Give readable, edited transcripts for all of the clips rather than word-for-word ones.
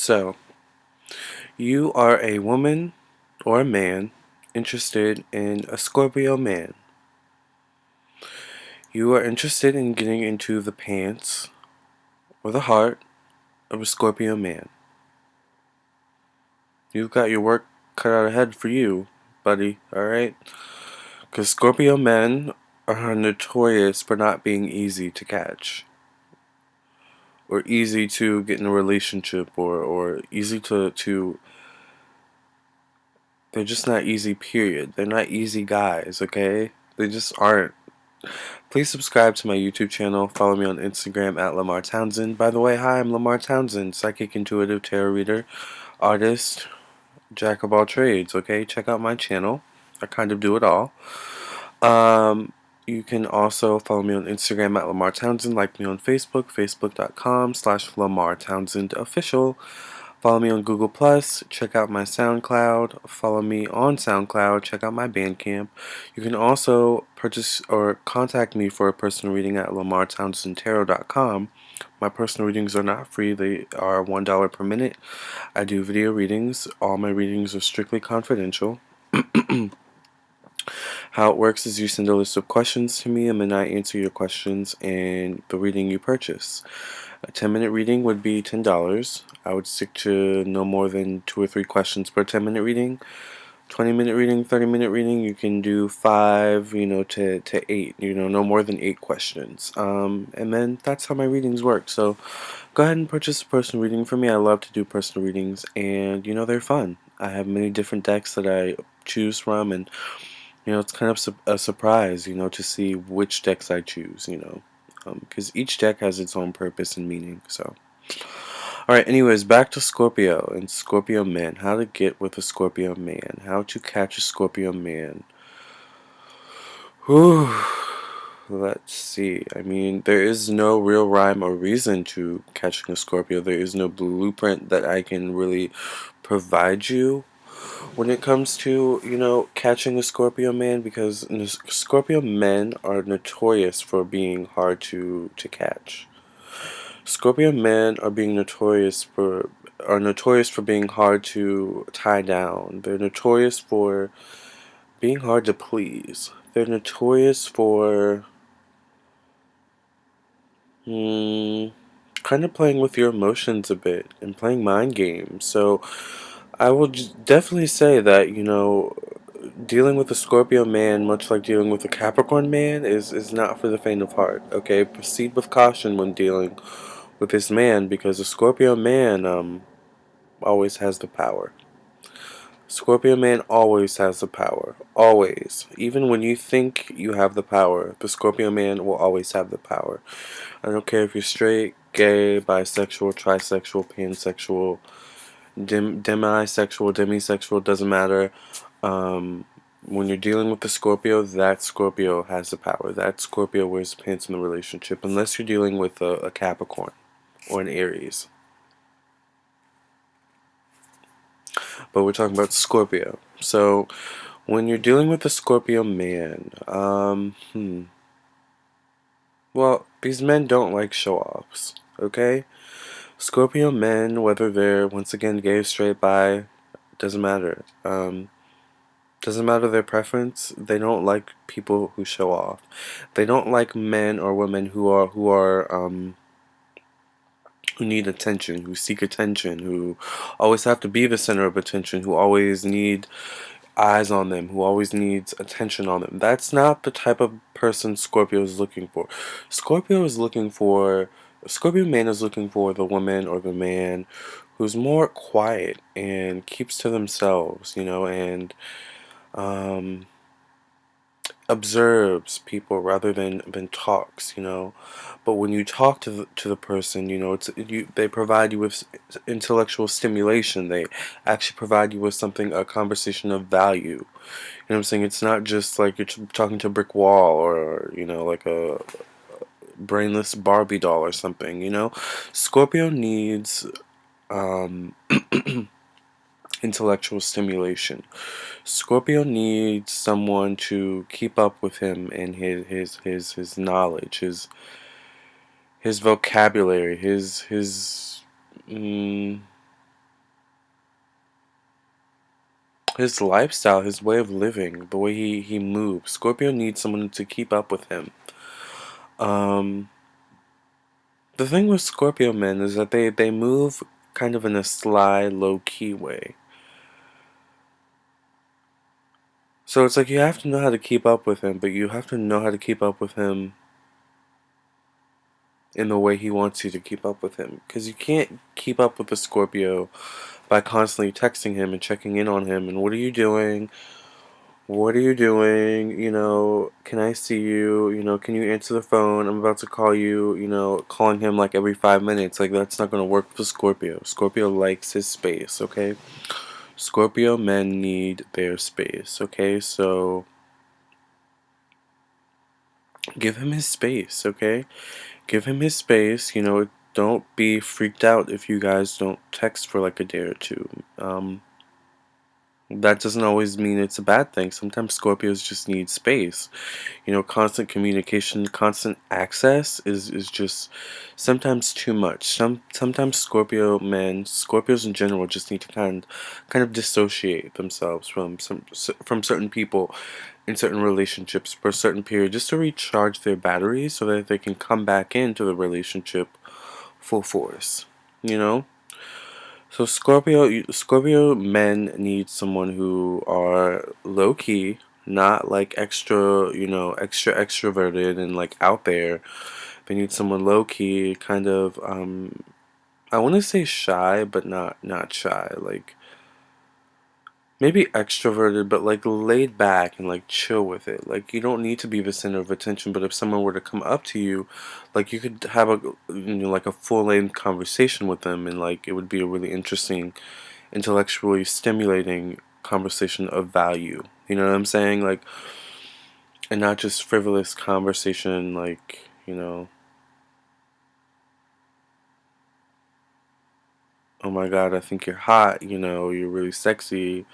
So, you are a woman or a man interested in a Scorpio man. You are interested in getting into the pants or the heart of a Scorpio man. You've got your work cut out ahead for you, buddy, alright? Because Scorpio men are notorious for not being easy to catch. Or easy to get in a relationship, or easy to they're just not easy, period. They're not easy guys, okay? They just aren't. Please subscribe to my YouTube channel. Follow me on Instagram at Lamarr Townsend. By the way, hi, I'm Lamarr Townsend, psychic, intuitive, tarot reader, artist, jack of all trades, okay? Check out my channel. I kind of do it all. You can also follow me on Instagram at Lamarr Townsend. Like me on Facebook, facebook.com/Lamarr Townsend official. Follow me on Google+, check out my SoundCloud, follow me on SoundCloud, check out my Bandcamp. You can also purchase or contact me for a personal reading at lamarrtownsendtarot.com. My personal readings are not free, they are $1 per minute. I do video readings, all my readings are strictly confidential. How it works is you send a list of questions to me and then I answer your questions and the reading you purchase. A 10-minute reading would be $10. I would stick to no more than 2 or 3 questions per 10-minute reading. 20-minute reading, 30-minute reading, you can do 5, to 8, no more than 8 questions. And then that's how my readings work. So go ahead and purchase a personal reading for me. I love to do personal readings, and they're fun. I have many different decks that I choose from, and it's kind of a surprise, to see which decks I choose, because each deck has its own purpose and meaning. So, alright, anyways, back to Scorpio and Scorpio men. How to get with a Scorpio man. How to catch a Scorpio man. Whew. Let's see. I mean, there is no real rhyme or reason to catching a Scorpio. There is no blueprint that I can really provide you when it comes to, catching a Scorpio man, because Scorpio men are notorious for being hard to catch. Scorpio men are notorious for being hard to tie down. They're notorious for being hard to please. They're notorious for kind of playing with your emotions a bit and playing mind games. So I will definitely say that, dealing with a Scorpio man, much like dealing with a Capricorn man, is not for the faint of heart. Okay, proceed with caution when dealing with this man, because a Scorpio man always has the power. Scorpio man always has the power. Always. Even when you think you have the power, the Scorpio man will always have the power. I don't care if you're straight, gay, bisexual, trisexual, pansexual, demisexual, doesn't matter. When you're dealing with the Scorpio, that Scorpio has the power. That Scorpio wears the pants in the relationship, unless you're dealing with a Capricorn or an Aries. But we're talking about Scorpio. So when you're dealing with a Scorpio man, well, these men don't like show-offs, okay? Scorpio men, whether they're, once again, gay, straight, bi, doesn't matter. Doesn't matter their preference. They don't like people who show off. They don't like men or women who need attention, who seek attention, who always have to be the center of attention, who always need eyes on them, who always needs attention on them. That's not the type of person Scorpio is looking for. Scorpio man is looking for the woman or the man who's more quiet and keeps to themselves, and observes people rather than talks. But when you talk to the person, they provide you with intellectual stimulation. They actually provide you with something, a conversation of value. You know what I'm saying? It's not just like you're talking to a brick wall, or like a brainless Barbie doll or something. Scorpio needs intellectual stimulation. Scorpio needs someone to keep up with him and his knowledge, his vocabulary, his his lifestyle, his way of living, the way he moves. Scorpio needs someone to keep up with him. Um, the thing with Scorpio men is that they move kind of in a sly, low-key way. So it's like you have to know how to keep up with him, but you have to know how to keep up with him in the way he wants you to keep up with him. Because you can't keep up with a Scorpio by constantly texting him and checking in on him and what are you doing? What are you doing? You know, can I see you? You know, can you answer the phone? I'm about to call you. You know, calling him like every 5 minutes. Like, that's not going to work for Scorpio. Scorpio likes his space, okay? Scorpio men need their space, okay? So, give him his space, okay? Give him his space. You know, don't be freaked out if you guys don't text for like a day or two. That doesn't always mean it's a bad thing. Sometimes Scorpios just need space. You know, constant communication, constant access is just sometimes too much. Sometimes Scorpios in general just need to kind of dissociate themselves from certain people in certain relationships for a certain period just to recharge their batteries so that they can come back into the relationship full force. You know? So Scorpio men need someone who are low key, not like extra, you know, extra extroverted and like out there. They need someone low key, kind of I want to say shy, but not shy. Like maybe extroverted, but like laid back and like chill with it. Like you don't need to be the center of attention, but if someone were to come up to you, like you could have a like a full length conversation with them, and like it would be a really interesting, intellectually stimulating conversation of value. You know what I'm saying? Like, and not just frivolous conversation. Like, you know, oh my God, I think you're hot. You know, you're really sexy.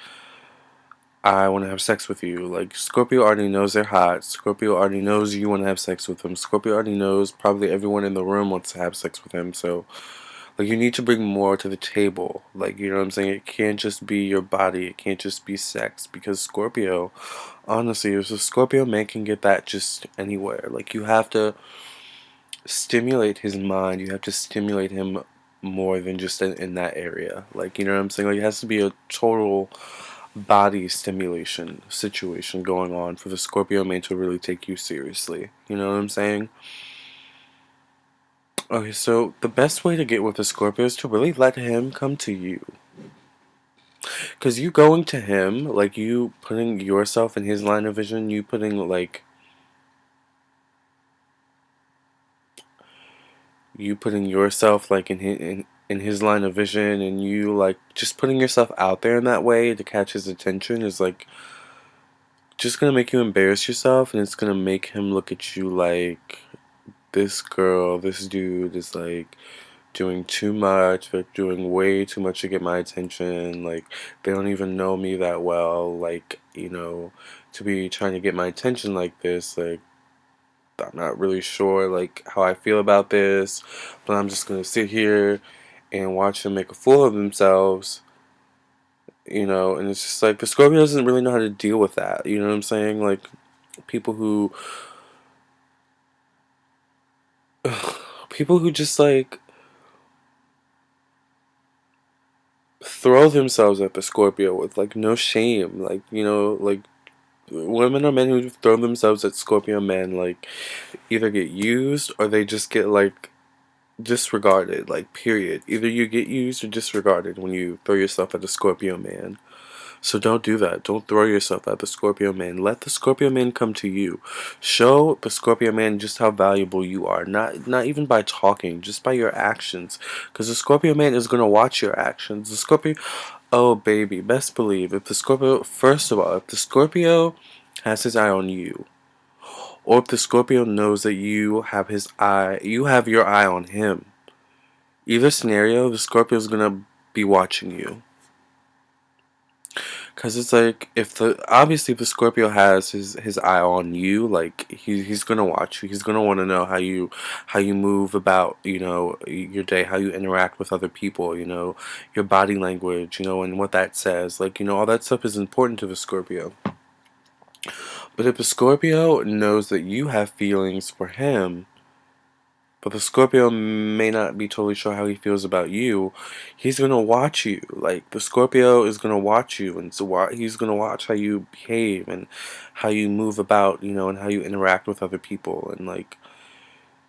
I want to have sex with you. Like, Scorpio already knows they're hot. Scorpio already knows you want to have sex with them. Scorpio already knows probably everyone in the room wants to have sex with him. So, like, you need to bring more to the table. Like, you know what I'm saying? It can't just be your body. It can't just be sex. Because Scorpio, honestly, if a Scorpio man can get that just anywhere. Like, you have to stimulate his mind. You have to stimulate him more than just in that area. Like, you know what I'm saying? Like, it has to be a total body stimulation situation going on for the Scorpio man to really take you seriously. You know what I'm saying? Okay, so the best way to get with a Scorpio is to really let him come to you. Because you going to him, like you putting yourself in his line of vision, you putting like, you putting yourself like in his line of vision, and you like just putting yourself out there in that way to catch his attention is like just gonna make you embarrass yourself, and it's gonna make him look at you like this girl, this dude is like doing too much. They're doing way too much to get my attention. Like, they don't even know me that well. Like, you know, to be trying to get my attention like this, like, I'm not really sure, like, how I feel about this, but I'm just gonna sit here and watch them make a fool of themselves, you know, and it's just like the Scorpio doesn't really know how to deal with that, you know what I'm saying? Like, people who, people who just like throw themselves at the Scorpio with like no shame, like, you know, like women or men who throw themselves at Scorpio men like either get used or they just get like disregarded, like period. Either you get used or disregarded when you throw yourself at a Scorpio man. So don't do that. Don't throw yourself at the Scorpio man. Let the Scorpio man come to you. Show the Scorpio man just how valuable you are. Not even by talking, just by your actions. Because the Scorpio man is gonna watch your actions. The Scorpio, oh baby, best believe if the Scorpio, first of all, if the Scorpio has his eye on you, or if the Scorpio knows that you have his eye, you have your eye on him. Either scenario, the Scorpio is gonna be watching you. Because it's like, if the obviously if the Scorpio has his eye on you, like he's gonna watch you. He's gonna want to know how you move about, your day, how you interact with other people, your body language, and what that says. Like, all that stuff is important to the Scorpio. But if the Scorpio knows that you have feelings for him, but the Scorpio may not be totally sure how he feels about you, he's gonna watch you. Like, the Scorpio is gonna watch you, and so he's gonna watch how you behave and how you move about, and how you interact with other people, and like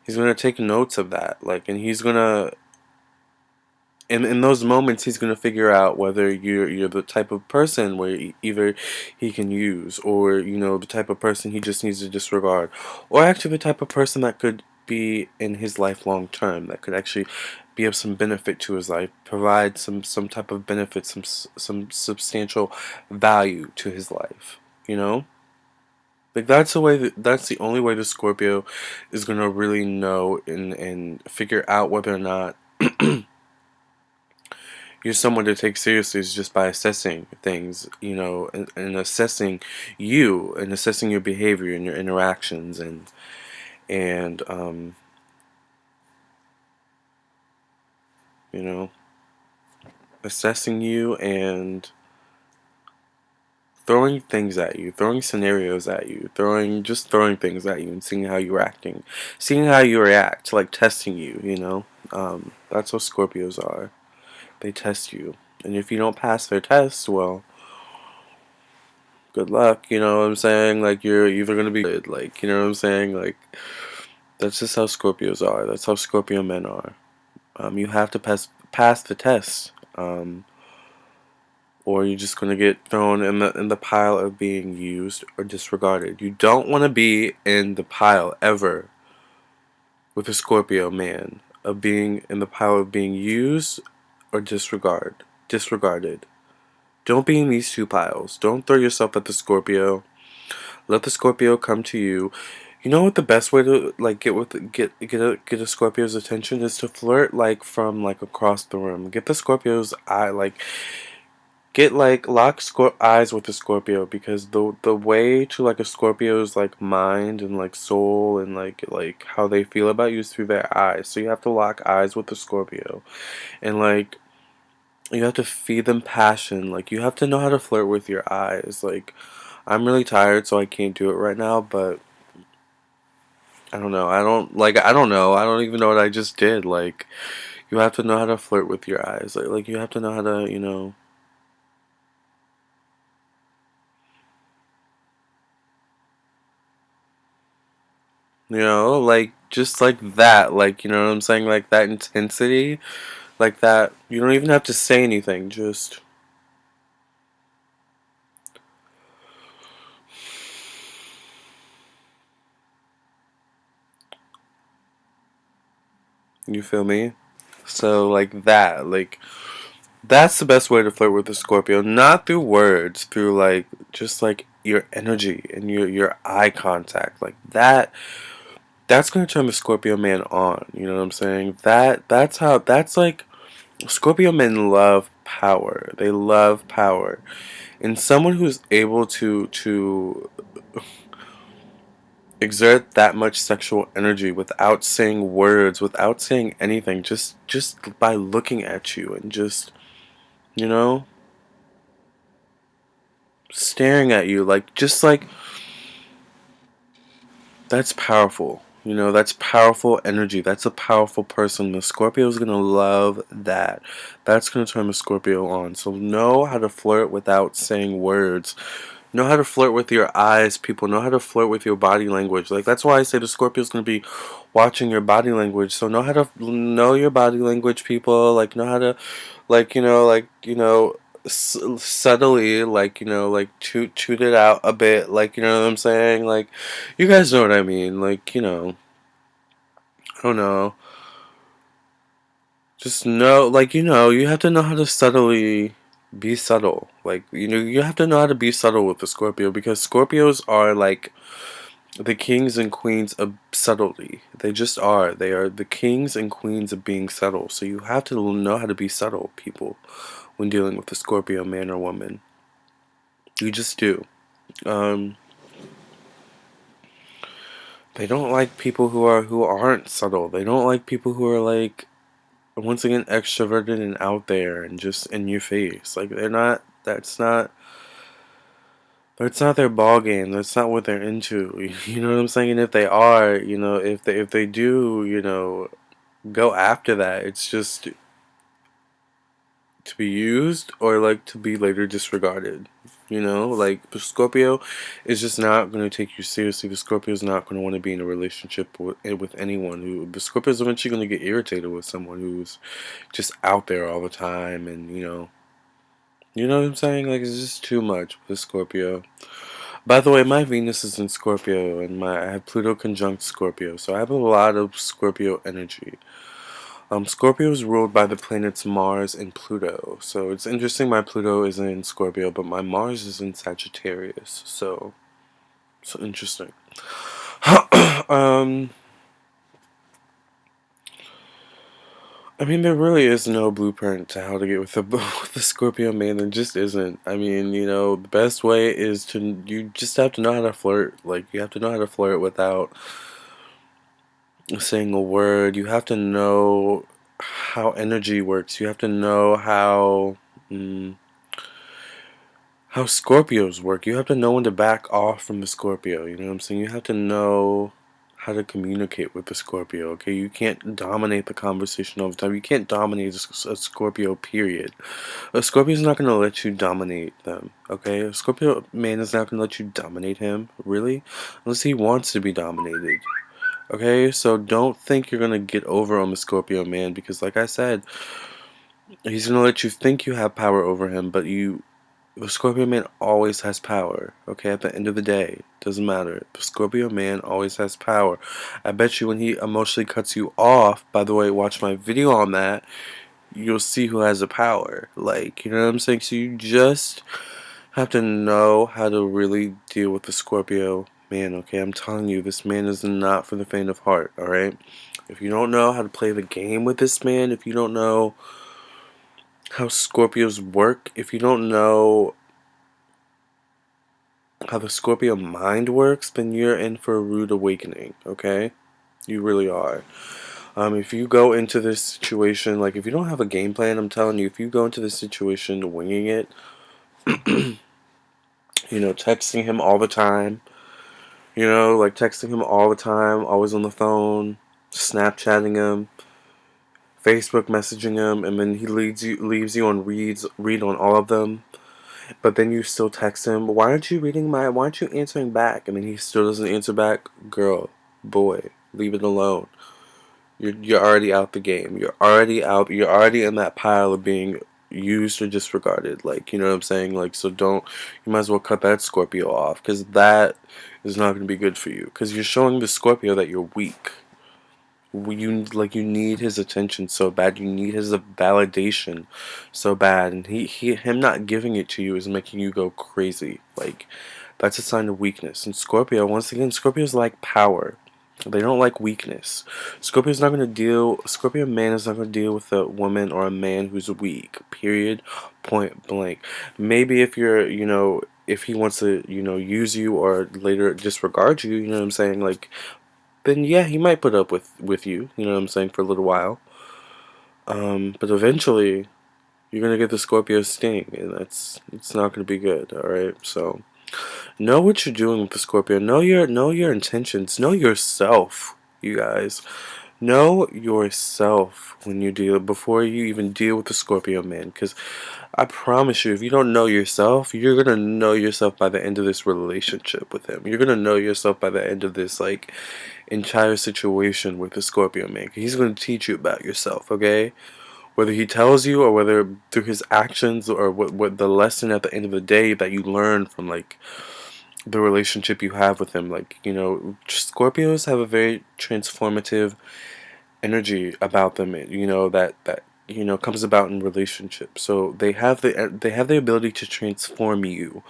he's gonna take notes of that. Like, and he's gonna in those moments he's gonna figure out whether you're the type of person where either he can use, or the type of person he just needs to disregard, or actually the type of person that could be in his life long term, that could actually be of some benefit to his life, provide some type of benefit, some substantial value to his life. Like, that's the only way the Scorpio is gonna really know and figure out whether or not you're someone to take seriously, is just by assessing things, and assessing you, and assessing your behavior and your interactions, and you know, assessing you and throwing things at you, throwing scenarios at you, throwing things at you, and seeing how you're acting, seeing how you react, like testing you. That's what Scorpios are. They test you, and if you don't pass their test, well, good luck, you know what I'm saying? Like, you're either gonna be good, like, you know what I'm saying? Like, that's just how Scorpios are. That's how Scorpio men are. You have to pass the test, or you're just gonna get thrown in the pile of being used or disregarded. You don't want to be in the pile ever with a Scorpio man, of being in the pile of being used or disregarded. Don't be in these two piles. Don't throw yourself at the Scorpio. Let the Scorpio come to you. You know what the best way to like get a Scorpio's attention is to flirt, like, from like across the room. Get the Scorpio's eye, like, get like lock eyes with the Scorpio, because the way to like a Scorpio's like mind and like soul and like how they feel about you is through their eyes. So you have to lock eyes with the Scorpio, and like you have to feed them passion. Like, you have to know how to flirt with your eyes. Like, I'm really tired, so I can't do it right now, but I don't know. I don't know. I don't even know what I just did. Like, you have to know how to flirt with your eyes. Like you have to know how to, like, just like that. Like, you know what I'm saying? Like, that intensity, like that. You don't even have to say anything. Just, you feel me? So, like that. Like, that's the best way to flirt with a Scorpio. Not through words, through like just like your energy and your eye contact. Like that. That's gonna turn the Scorpio man on. You know what I'm saying? That's like, Scorpio men love power. They love power. And someone who's able to exert that much sexual energy without saying words, without saying anything, just by looking at you and just, you know, staring at you, like, just like, that's powerful. That's powerful energy. That's a powerful person. The Scorpio is going to love that. That's going to turn the Scorpio on. So know how to flirt without saying words. Know how to flirt with your eyes, people. Know how to flirt with your body language. Like, that's why I say the Scorpio is going to be watching your body language. So know how to know your body language, people. Like, know how to, subtly, like, like, toot it out a bit, like, you know what I'm saying? Like, you guys know what I mean. Like, I don't know. Just know, like, you have to know how to subtly be subtle. Like, you have to know how to be subtle with the Scorpio, because Scorpios are like the kings and queens of subtlety. They just are. They are the kings and queens of being subtle. So you have to know how to be subtle, people, when dealing with a Scorpio man or woman. You just do. Um, they don't like people who aren't subtle. They don't like people who are like, once again, extroverted and out there and just in your face. Like, they're not. That's not their ball game. That's not what they're into. You know what I'm saying? And if they are, if they do, go after that, it's just to be used or like to be later disregarded. Like the Scorpio is just not going to take you seriously. The Scorpio is not going to want to be in a relationship with anyone. The Scorpio is eventually going to get irritated with someone who's just out there all the time, and you know what I'm saying? Like, it's just too much with the Scorpio. By the way, my Venus is in Scorpio, and I have Pluto conjunct Scorpio, so I have a lot of Scorpio energy. Scorpio is ruled by the planets Mars and Pluto. So it's interesting my Pluto is in Scorpio, but my Mars is in Sagittarius. So interesting. um, I mean, there really is no blueprint to how to get with the with the Scorpio man. There just isn't. I mean, the best way is you just have to know how to flirt. Like, you have to know how to flirt without saying a word. You have to know how energy works. You have to know mm, how Scorpios work. You have to know when to back off from the Scorpio. You know what I'm saying? You have to know how to communicate with the Scorpio. Okay, you can't dominate the conversation all the time. You can't dominate a Scorpio. Period. A Scorpio is not going to let you dominate them. Okay, a Scorpio man is not going to let you dominate him. Really, unless he wants to be dominated. Okay, so don't think you're gonna get over on the Scorpio man, because, like I said, he's gonna let you think you have power over him, but the Scorpio man always has power. Okay, at the end of the day, doesn't matter. The Scorpio man always has power. I bet you when he emotionally cuts you off. By the way, watch my video on that. You'll see who has the power. Like, you know what I'm saying? So you just have to know how to really deal with the Scorpio man, okay? I'm telling you, this man is not for the faint of heart, alright? If you don't know how to play the game with this man, if you don't know how Scorpios work, if you don't know how the Scorpio mind works, then you're in for a rude awakening, okay? You really are. If you go into this situation, like, if you don't have a game plan, I'm telling you, if you go into this situation winging it, texting him all the time, like texting him all the time, always on the phone, Snapchatting him, Facebook messaging him, and then he leaves you on read on all of them. But then you still text him, why aren't you answering back? And then he still doesn't answer back. Girl, boy, leave it alone. You're already out the game. You're already out. You're already in that pile of being used or disregarded. Like, you know what I'm saying? Like, so don't. You might as well cut that Scorpio off, because that is not going to be good for you. Because you're showing the Scorpio that you're weak. You need his attention so bad. You need his validation so bad, and him not giving it to you is making you go crazy. Like, that's a sign of weakness. And Scorpio, once again, Scorpios like power. They don't like weakness. Scorpio man is not going to deal with a woman or a man who's weak. Period. Point blank. Maybe if he wants to, use you or later disregard you, you know what I'm saying? Like, then yeah, he might put up with you, you know what I'm saying, for a little while. But eventually, you're going to get the Scorpio sting, and it's not going to be good, alright? So, know what you're doing with the Scorpio. Know your intentions. Know yourself, you guys. Know yourself before you even deal with the Scorpio man. Because I promise you, if you don't know yourself, you're gonna know yourself by the end of this relationship with him. You're gonna know yourself by the end of this like entire situation with the Scorpio man. He's gonna teach you about yourself. Okay. Whether he tells you or whether through his actions, or what the lesson at the end of the day that you learn from like the relationship you have with him. Like, Scorpios have a very transformative energy about them, that comes about in relationships. So they have the ability to transform you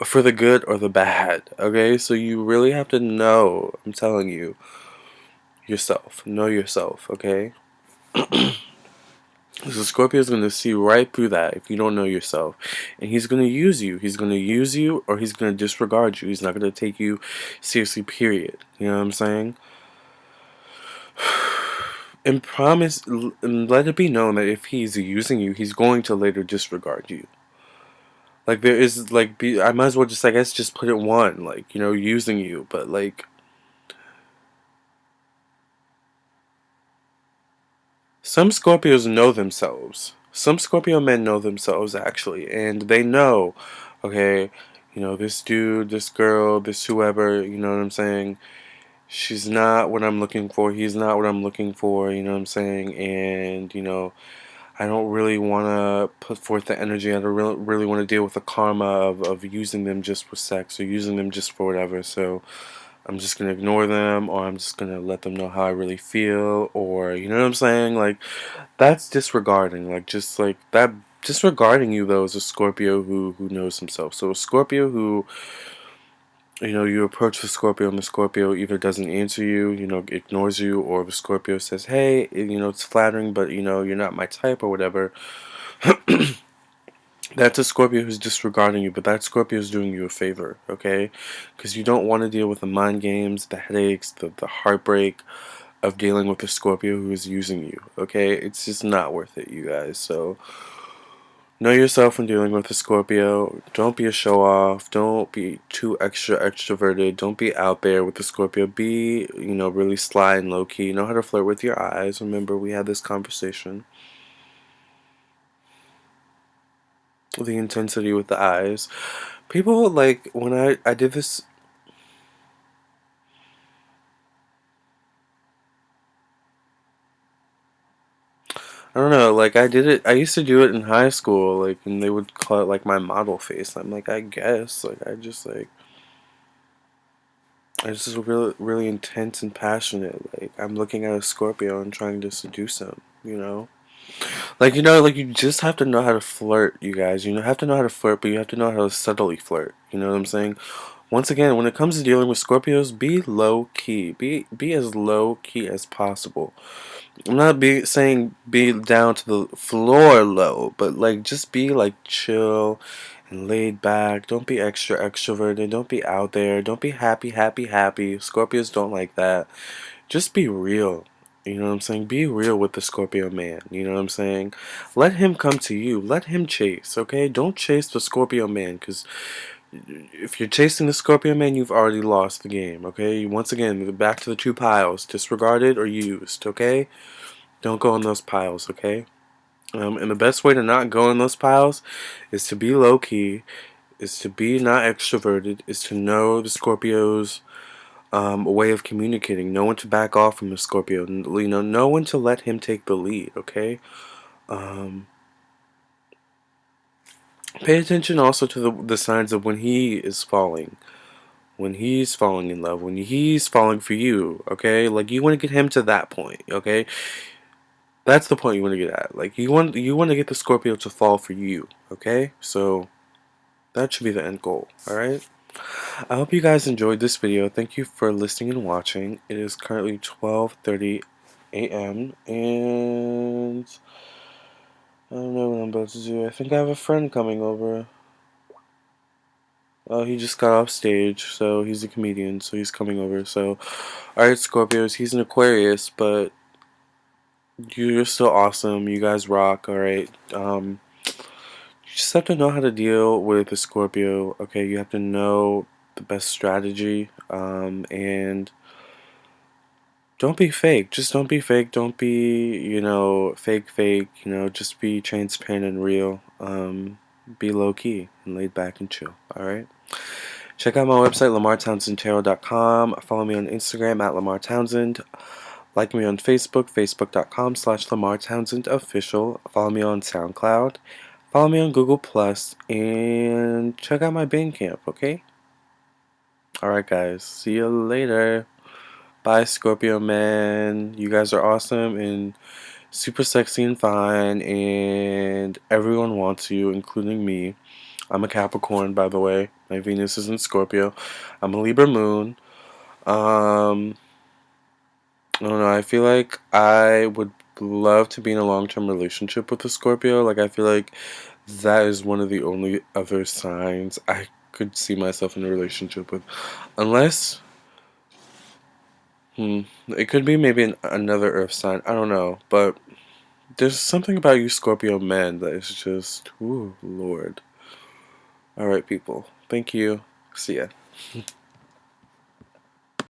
for the good or the bad. Okay, so you really have to know. I'm telling you, yourself. Know yourself. Okay. So Scorpio is going to see right through that if you don't know yourself. And he's going to use you. He's going to use you, or he's going to disregard you. He's not going to take you seriously, period. You know what I'm saying? And and let it be known that if he's using you, he's going to later disregard you. Like, there is, like, I might as well just, I guess, just put it one, like, using you. But, like, some Scorpios know themselves. Some Scorpio men know themselves, actually. And they know, okay, this dude, this girl, this whoever, you know what I'm saying? She's not what I'm looking for. He's not what I'm looking for, you know what I'm saying? And, I don't really want to put forth the energy. I don't really want to deal with the karma of using them just for sex or using them just for whatever. So I'm just going to ignore them, or I'm just going to let them know how I really feel, or, you know what I'm saying? Like, that's disregarding. Like, just like that. Disregarding you, though, is a Scorpio who knows himself. So a Scorpio who, you approach the Scorpio and the Scorpio either doesn't answer you, ignores you, or the Scorpio says, hey, it's flattering, but, you're not my type or whatever. That's a Scorpio who's disregarding you, but that Scorpio is doing you a favor, okay? Because you don't want to deal with the mind games, the headaches, the heartbreak of dealing with a Scorpio who is using you, okay? It's just not worth it, you guys. So know yourself when dealing with a Scorpio. Don't be a show-off. Don't be too extroverted. Don't be out there with the Scorpio. Be, really sly and low-key. Know how to flirt with your eyes. Remember, we had this conversation. The intensity with the eyes. People, like, when I did this, I don't know, like, I used to do it in high school, like, and they would call it, like, my model face. I'm like, I guess, like, I just really, really intense and passionate. Like, I'm looking at a Scorpio and trying to seduce him. Like, like, you just have to know how to flirt, you guys. You have to know how to flirt, but you have to know how to subtly flirt. You know what I'm saying? Once again, when it comes to dealing with Scorpios, be low key. Be as low key as possible. I'm not saying be down to the floor low, but like just be like chill and laid back. Don't be extroverted. Don't be out there. Don't be happy. Scorpios don't like that. Just be real. You know what I'm saying? Be real with the Scorpio man. You know what I'm saying? Let him come to you. Let him chase, okay? Don't chase the Scorpio man, because if you're chasing the Scorpio man, you've already lost the game, okay? Once again, back to the two piles: disregarded or used, okay? Don't go in those piles, okay? And the best way to not go in those piles is to be low key, is to be not extroverted, is to know the Scorpio's way of communicating. Know when to back off from the Scorpio. Know when to let him take the lead, okay? Um, Pay attention also to the signs of when he is falling. When he's falling in love. When he's falling for you, okay? Like, you want to get him to that point, okay? That's the point you want to get at. Like, you want to get the Scorpio to fall for you, okay? So that should be the end goal, alright? I hope you guys enjoyed this video. Thank you for listening and watching. It is currently 12:30 a.m. and I don't know what I'm about to do. I think I have a friend coming over. Oh, he just got off stage, so he's a comedian, so he's coming over. So, alright, Scorpios, he's an Aquarius, but you're still awesome. You guys rock, alright? You just have to know how to deal with a Scorpio, okay? You have to know the best strategy, and don't be fake. Just don't be fake. Don't be, fake, just be transparent and real. Be low key and laid back and chill, alright? Check out my website, LamarrTownsendTarot.com. Follow me on Instagram at Lamarr Townsend. Like me on Facebook, Facebook.com/Lamarr Townsend Official. Follow me on SoundCloud. Follow me on Google Plus, and check out my Bandcamp, okay? Alright, guys. See you later. Bye, Scorpio man. You guys are awesome and super sexy and fine, and everyone wants you, including me. I'm a Capricorn, by the way. My Venus is in Scorpio. I'm a Libra moon. I don't know. I feel like I would love to be in a long-term relationship with a Scorpio. Like, I feel like that is one of the only other signs I could see myself in a relationship with. Unless, it could be maybe another earth sign. I don't know. But there's something about you Scorpio men that is just, ooh, Lord. Alright, people. Thank you. See ya.